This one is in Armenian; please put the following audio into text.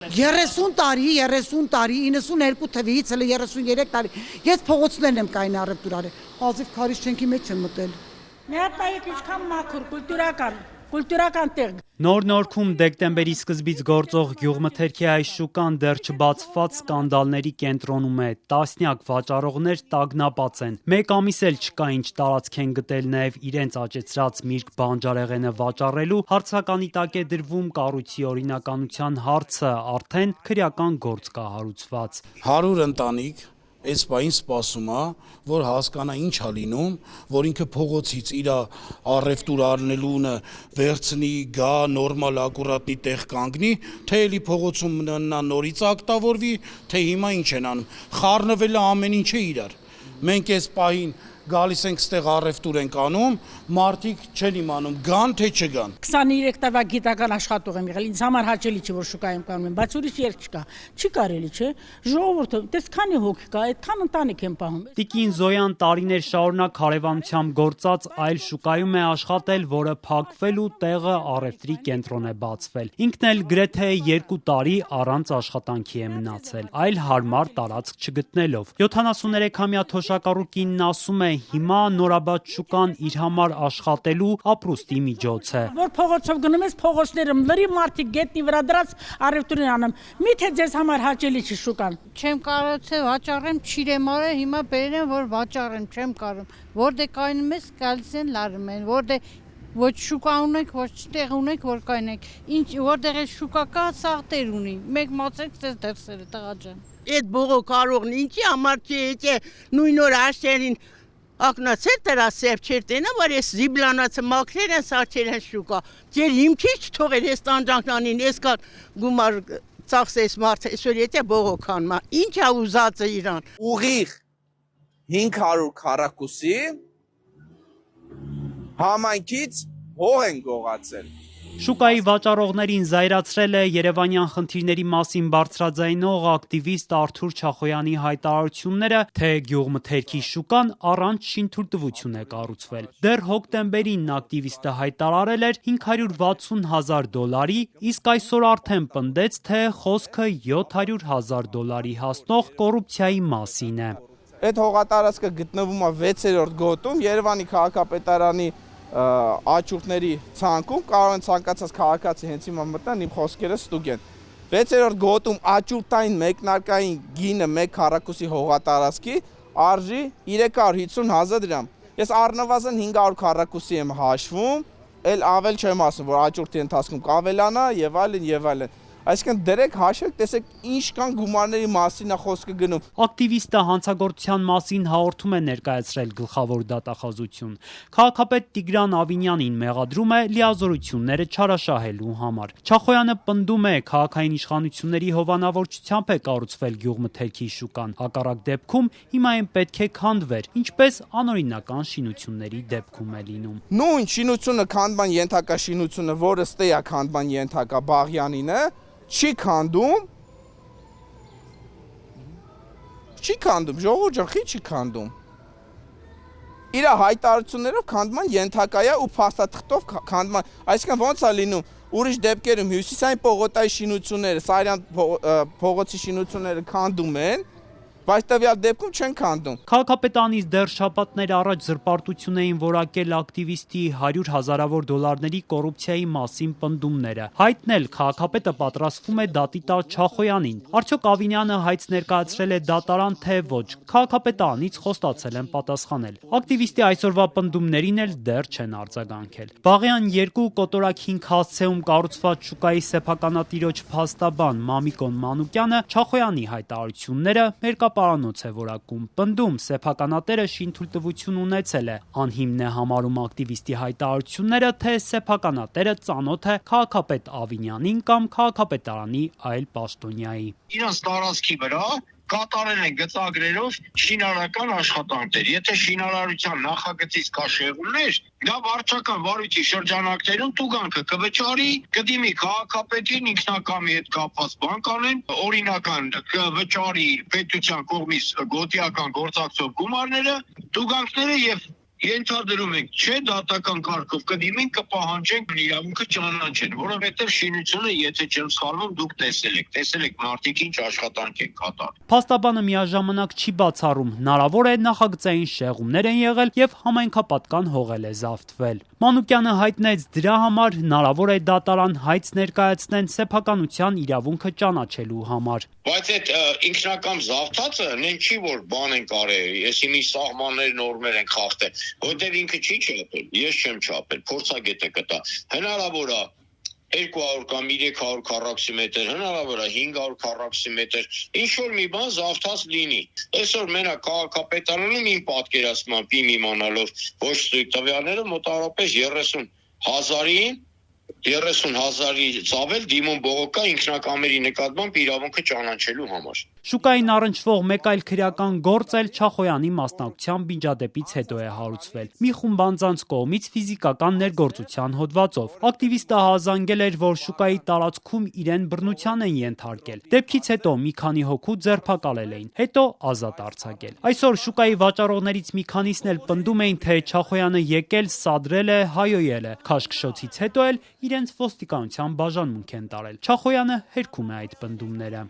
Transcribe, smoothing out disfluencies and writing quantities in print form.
30 տարի, 92 թվականից հələ 33 տարի։ Ես փողոցներն եմ կային առևտուրարը։ Ազիվ քարի շենքի մեջ եմ մտել։ Մի հատ նայեք ինչքան մաքուր, կուլտուրական տեղ։ Նոր Նորքում դեկտեմբերի սկզբից գործող գյուղմթերքի այս շուկան դեռ չբացված սկանդալների կենտրոնում է։ Տասնյակ վաճառողներ տագնապած են։ Մեկ ամիս էլ չկա ինչ տարածք են գտել նաև իրենց աճեցրած միրգ բանջարեղենը վաճառելու, հարցականի տակ է դրվում կառույցի օրինականության հարցը, արդեն քրեական գործ կա հարուցված։ 100 ընտանիք այս բային սպասում է, որ հասկանա ինչ է լինում, որ ինքը փողոցից իր առևտուր առնելունը վերցնի, գա, նորմալ ակուրատնի տեղ կանգնի, թե էլի փողոցում նորից ակտավորվի, թե հիմա ինչ են անում։ Խառնվել է ամեն ինչը իրար։ Մենք այս պահին գալիս ենք ստեղ առևտուր ենք անում, մարդիկ չեն իմանում գան թե չգան։ 23 տարվա գիտական աշխատող եմ եղել, ինձ համար հաճելի չէ որ շուկայում կանում եմ, բայց ուրիշ երկ չկա։ Չի կարելի, չէ։ Ժողովուրդը, դες քանի հոգի կա, այդքան ընտանիք են պահում։ Տիկին Զոյան տարիներ շարունակ հարևանությամբ գործած այլ շուկայում է աշխատել, որը փակվել ու տեղը առևտրի կենտրոն է բացվել։ Ինքն էլ գրեթե 2 տարի առանց աշխատանքի է մնացել, այլ հարմար տարածք չգտնելով։ 73-ամյա թոշակառու կինն ասում է, հիմա նորաբաց շուկան իր համար աշխատելու ապրուստի միջոց է։ Որ փողոցով գնում ես, փողոցները լրի մարդիկ գետնի վրա դրած առևտուր են անում։ Միթե ձեզ համար հաճելի չի շուկան։ Չեմ կարող վաճառեմ, չիրեմ արել, հիմա բերեմ որ վաճառեմ, չեմ կարող։ Որտեղ կայնում ես, գալիս են լարում են, որտեղ ոչ շուկա ունենք, ոչ տեղ ունենք, որ կայնենք։ Ինչ որտեղ է շուկա կա, սաղ տեր ունի։ Մեկ մացեք ձեզ դերսերը տղա ջան։ Այդ բողոք կարողն ինչի համար չի եկե նույն օր աշերին ակնացել դրա սերբ չեր տենա, որ ես զիբլանացը մաքրեր են սարչեր են շուկա։ Ձեր հիմքի չթողեր ես տանջանքնանին, ես կան գումար ծախսես մարդ, այսօր եթե բողոքան մա, ինչ է ուզածը իրան։ Ուղիղ 500 քառակուսի համայնքից հող են գողացել։ Շուկայի վաճառողներին զայրացրել է Երևանյան խնդիրների մասին բարձրաձայնող ակտիվիստ Արթուր Չախոյանի հայտարարությունները, թե գյուղմթերքի շուկան առանց շինթույլտվություն է կառուցվել։ Դեռ հոկտեմբերին ակտիվիստը հայտարարել էր $500,000, իսկ այսօր արդեն պնդեց, թե խոսքը $700,000 հասնող կոռուպցիայի մասին է։ Այդ հողատարածքը գտնվում է 6-րդ գոտում Երևանի քաղաքապետարանի աճուրդների ցանկում, կարող են ցանկացած քաղաքացի հենց հիմա մտնեն, իմ խոսքերը ստուգ են։ 6-րդ գոտում աճուրդային մեկնարկային գինը 1 քառակուսի հողատարածքի արժի 350,000 դրամ։ Ես առնվազն 500 քառակուսի եմ հաշվում, էլ ավել չեմ ասում, որ աճուրդի ընթացքում կավելանա եւ այլն։ Այսինքն դրեք հաշվեք, տեսեք ինչ կան գումարների մասին է խոսքը գնում։ Ակտիվիստը հանցագործության մասին հաղորդում է ներկայացրել գլխավոր դատախազություն։ Քաղաքապետ Տիգրան Ավինյանին մեղադրում է լիազորությունները չարաշահելու համար։ Չախոյանը պնդում է, քաղաքային իշխանությունների հովանավորչությամբ է կառուցվել գյուղմթերքի շուկան։ Հակառակ դեպքում հիմա այն պետք է քանդվեր, ինչպես անօրինական շինությունների դեպքում է լինում։ Նույն շինությունը քանդման ենթակա շինությունը, որը ստե է քանդման ենթակա Բաղյանինը, չի քանդում, ժողովուրդ ջան, չի քանդում։ Իր հայտարարություններով քանդման ենթակա է ու փաստաթղթով քանդման, այսինքն ոնց է լինում, ուրիշ դեպքերում Հյուսիսային պողոտայի շինությունները, Սարյան փողոցի շինությունները քանդում են, բայց տվյալ դեպքում չեն քանդում։ Քաղաքապետանից դեռ շաբաթներ առաջ զրպարտություն էին որակել ակտիվիստի $100,000 կոռուպցիայի մասին պնդումները։ Հայտնել քաղաքապետը պատրաստվում է դատի տալ Չախոյանին։ Արդյոք Ավինյանը հայց ներկայացրել է դատարան, թե ոչ։ Քաղաքապետանից խոստացել են պատասխանել։ Ակտիվիստի այսօրվա պնդումներին էլ դեռ չեն արձագանքել։ Բաղյան 2 կոտորակ 5 հասցեում կառուցված շուկայի սեփականատիրոջ փաստաբան Մամիկոն Մանուկյանը Չախոյանի հայտարարությունները մերկապարանոց է որակում։ Պնդում սեփականատերը շինթույլտվություն ունեցել է։ Անհիմն է համարում ակտիվիստի հայտարարությունները, թե սեփականատերը ծանոթ է քաղաքապետ Ավինյանին կամ քաղաքապետարանի այլ պաշտոնյայի։ Իրենց տարածքի վրա կատարել են գծագրերով շինարարական աշխատանքներ։ Եթե շինարարության նախագծից կա շեղումներ, դա վարչական վարույթի շրջանակներում տուգանքը կվճարի, կդիմի քաղաքապետին ինքնակամի հետ կապված բան կանեն, օրինական կվճարի պետության կողմից գոտիական գործակցող գումարները, տուգանքները եւ Ենթադրում ենք, չէ, դատական կարգով կդիմենք, կպահանջենք իրավունքը ճանաչեն, որովհետև շինությունը, եթե չեմ սխալվում, դուք տեսել եք մարդիկ ինչ աշխատանք են կատարում։ Փաստաբանը միաժամանակ չի բացառում, հնարավոր է նախագծային շեղումներ են եղել եւ համայնքապատկան հողել է զավթվել։ Մանուկյանը հայտնեց, դրա համար հնարավոր է դատարան հայց ներկայացնեն սեփականության իրավունքը ճանաչելու համար։ Բայց այդ ինքնակամ զավթածը նեն չի, որ բան են կարել, եսի մի սահմաններ, նորմեր են խախտել, որտեղ ինքը չի չափել, ես չեմ չափել, փորձագետը կտա։ Հնարավոր է 200 կամ 300 քառակուսիմետր, հնարավոր է 500 քառակուսիմետր, ինչ որ մի բան զավթած լինի։ Այսօր մենակ քաղաքապետարանում իմ պատկերացմամբ իմ իմանալով ոչ ստույգ տվյալները մոտավորապես 30,000-ի ծավել դիմում բողոքա ինքնակամերի նկատմամբ իրավունքը ճանաչելու համար։ Շուկային առնչվող մեկ այլ քրեական գործ էլ Չախոյանի մասնակցությամբ միջադեպից հետո է հարուցվել։ Մի խումբ անձանց կողմից ֆիզիկական ներգործության հոդվածով։ Ակտիվիստը հազանգել էր, որ շուկայի տարածքում իրեն բռնության են ենթարկել։ Դեպքից հետո մի քանի հոգու ձերբակալել էին, հետո ազատ արձակել։ Այսօր շուկայի վաճառողներից մի քանիսն էլ պնդում էին, թե Չախոյանը եկել, սադրել է, հայոյել է։ Քաշքշոցից հետո էլ իրենց ոստիկանության բաժանմունք են տարել։ Չախոյանը հերքում է այդ պնդումները։